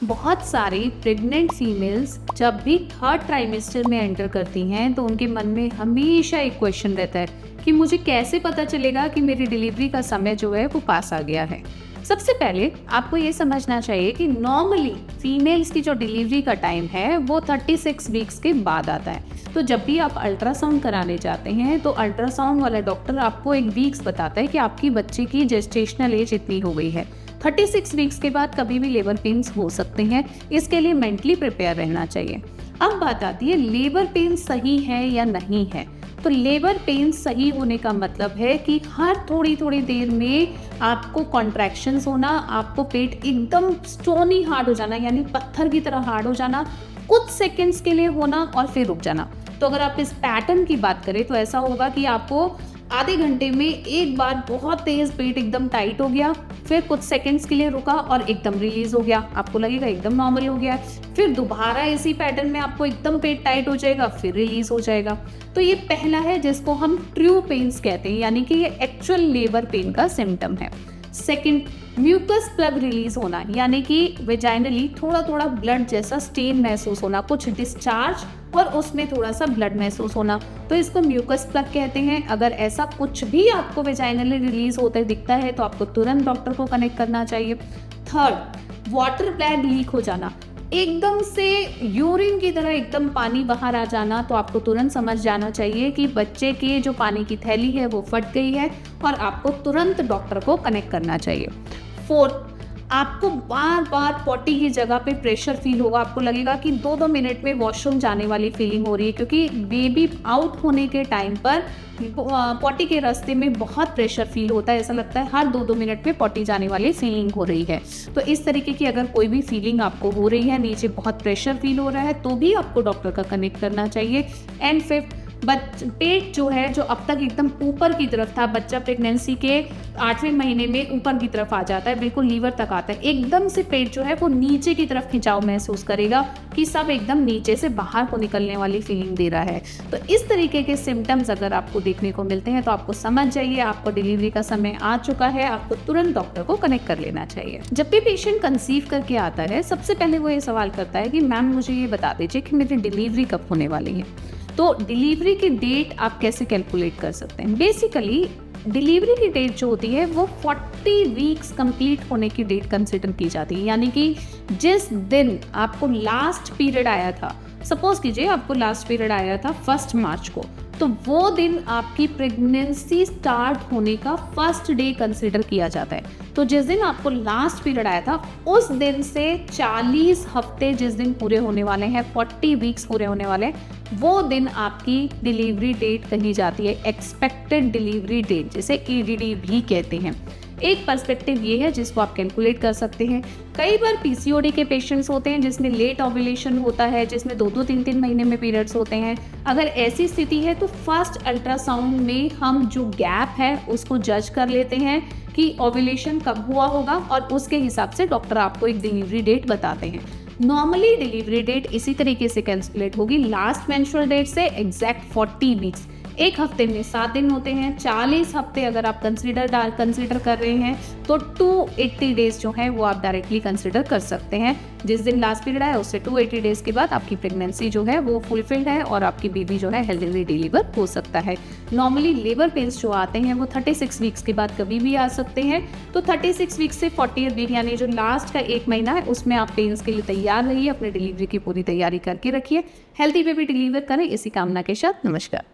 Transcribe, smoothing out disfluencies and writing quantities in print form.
बहुत सारी pregnant females जब भी थर्ड ट्राइमेस्टर में एंटर करती हैं तो उनके मन में हमेशा एक क्वेश्चन रहता है कि मुझे कैसे पता चलेगा कि मेरी डिलीवरी का समय जो है वो पास आ गया है। सबसे पहले आपको ये समझना चाहिए कि नॉर्मली फीमेल्स की जो डिलीवरी का टाइम है वो 36 वीक्स के बाद आता है। तो जब भी आप अल्ट्रासाउंड कराने जाते हैं तो अल्ट्रासाउंड वाला डॉक्टर आपको एक वीक्स बताता है कि आपकी बच्चे की जेस्टेशनल एज इतनी हो गई है। 36 वीक्स के बाद कभी भी लेबर पेन्स हो सकते हैं, इसके लिए मेंटली प्रिपेयर रहना चाहिए। अब बात आती है लेबर पेन सही है या नहीं है। तो लेबर पेन सही होने का मतलब है कि हर थोड़ी थोड़ी देर में आपको कॉन्ट्रैक्शंस होना, आपको पेट एकदम स्टोनी हार्ड हो जाना यानी पत्थर की तरह हार्ड हो जाना, कुछ सेकंड्स के लिए होना और फिर रुक जाना। तो अगर आप इस पैटर्न की बात करें तो ऐसा होगा कि आपको आधे घंटे में एक बार बहुत तेज पेट एकदम टाइट हो गया, फिर कुछ सेकंड्स के लिए रुका और एकदम रिलीज हो गया, आपको लगेगा एकदम नॉर्मल हो गया। फिर दोबारा इसी पैटर्न में आपको एकदम पेट टाइट हो जाएगा, फिर रिलीज हो जाएगा। तो ये पहला है जिसको हम ट्रू पेन्स कहते हैं, यानी कि ये एक्चुअल लेबर पेन का सिम्टम है। सेकंड, म्यूकस प्लग रिलीज होना, यानी कि वेजाइनली थोड़ा थोड़ा ब्लड जैसा स्टेन महसूस होना, कुछ डिस्चार्ज और उसमें थोड़ा सा ब्लड महसूस होना, तो इसको म्यूकस प्लग कहते हैं। अगर ऐसा कुछ भी आपको वेजाइनली रिलीज होते दिखता है तो आपको तुरंत डॉक्टर को कनेक्ट करना चाहिए। थर्ड, वाटर ब्लैड लीक हो जाना, एकदम से यूरिन की तरह एकदम पानी बाहर आ जाना, तो आपको तुरंत समझ जाना चाहिए कि बच्चे की जो पानी की थैली है वो फट गई है और आपको तुरंत डॉक्टर को कनेक्ट करना चाहिए। फोर्थ, आपको बार बार पॉटी की जगह पे प्रेशर फील होगा, आपको लगेगा कि 2-2 मिनट में वॉशरूम जाने वाली फीलिंग हो रही है, क्योंकि बेबी आउट होने के टाइम पर पॉटी के रास्ते में बहुत प्रेशर फील होता है, ऐसा लगता है हर 2-2 मिनट में पॉटी जाने वाली फीलिंग हो रही है। तो इस तरीके की अगर कोई भी फीलिंग आपको हो रही है, नीचे बहुत प्रेशर फील हो रहा है, तो भी आपको डॉक्टर का कनेक्ट करना चाहिए। एंड फिफ्थ, पेट जो है जो अब तक एकदम ऊपर की तरफ था, बच्चा प्रेगनेंसी के 8वें महीने में ऊपर की तरफ आ जाता है, बिल्कुल लीवर तक आता है, एकदम से पेट जो है वो नीचे की तरफ खिंचाव महसूस करेगा कि सब एकदम नीचे से बाहर को निकलने वाली फीलिंग दे रहा है। तो इस तरीके के सिम्टम्स अगर आपको देखने को मिलते हैं तो आपको समझ जाइए आपको डिलीवरी का समय आ चुका है, आपको तुरंत डॉक्टर को कनेक्ट कर लेना चाहिए। जब भी पेशेंट कंसीव करके आता है सबसे पहले वो ये सवाल करता है कि मैम मुझे ये बता दीजिए कि मेरी डिलीवरी कब होने वाली है। तो डिलीवरी की डेट आप कैसे कैलकुलेट कर सकते हैं। बेसिकली डिलीवरी की डेट जो होती है वो 40 वीक्स कंप्लीट होने की डेट कंसिडर की जाती है, यानी कि जिस दिन आपको लास्ट पीरियड आया था, सपोज कीजिए आपको लास्ट पीरियड आया था 1 मार्च को, तो वो दिन आपकी प्रेगनेंसी स्टार्ट होने का फर्स्ट डे कंसिडर किया जाता है। तो जिस दिन आपको लास्ट पीरियड आया था उस दिन से 40 हफ्ते जिस दिन पूरे होने वाले हैं, 40 वीक्स पूरे होने वाले हैं, वो दिन आपकी डिलीवरी डेट कही जाती है, एक्सपेक्टेड डिलीवरी डेट, जिसे EDD भी कहते हैं। एक पर्सपेक्टिव ये है जिसको आप कैलकुलेट कर सकते हैं। कई बार PCOD के पेशेंट्स होते हैं जिसमें लेट ओव्यूलेशन होता है, जिसमें 2-2, 3-3 महीने में पीरियड्स होते हैं। अगर ऐसी स्थिति है तो फर्स्ट अल्ट्रासाउंड में हम जो गैप है उसको जज कर लेते हैं कि ओव्यूलेशन कब हुआ होगा और उसके हिसाब से डॉक्टर आपको एक डिलीवरी डेट बताते हैं। नॉर्मली डिलीवरी डेट इसी तरीके से कैलकुलेट होगी, लास्ट मेंस्ट्रुअल डेट से एग्जैक्ट 40 वीक्स। एक हफ्ते में 7 दिन होते हैं, 40 हफ्ते अगर आप कंसिडर कर रहे हैं तो 280 डेज जो है वो आप डायरेक्टली कंसिडर कर सकते हैं। जिस दिन लास्ट पीरियड है उससे 280 डेज के बाद आपकी प्रेगनेंसी जो है वो फुलफिल्ड है और आपकी बेबी जो है हेल्दीली डिलीवर हो सकता है। नॉर्मली लेबर पेन्स जो आते हैं वो 36 वीक्स के बाद कभी भी आ सकते हैं। तो 36 वीक्स से 40th वीक यानी जो लास्ट का 1 महीना है उसमें आप पेन्स के लिए तैयार रहिए, अपने डिलीवरी की पूरी तैयारी करके रखिए, हेल्दी बेबी डिलीवर करें, इसी कामना के साथ नमस्कार।